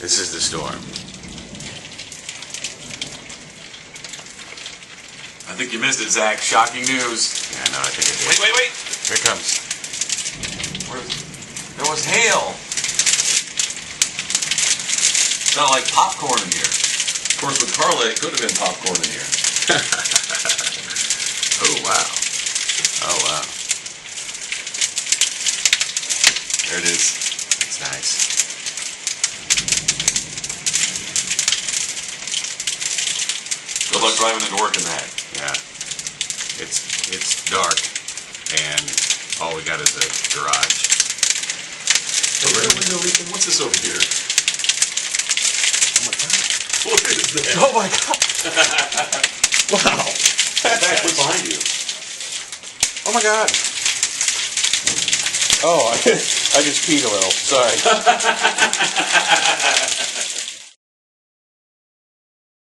This is the storm. I think you missed it, Zach. Shocking news. Yeah, no, I think it did. Wait. Here it comes. There was hail. Sounded like popcorn in here. Of course, with Carla, it could have been popcorn in here. Oh, wow. Oh, wow. There it is. That's nice. Good luck driving into work in that. Yeah. It's dark, and all we got is a garage. What's this over here? Oh, my God. What is that? Oh, my God. Wow. Zach, what's behind you? Oh, my God. Oh, I just peed a little. Sorry.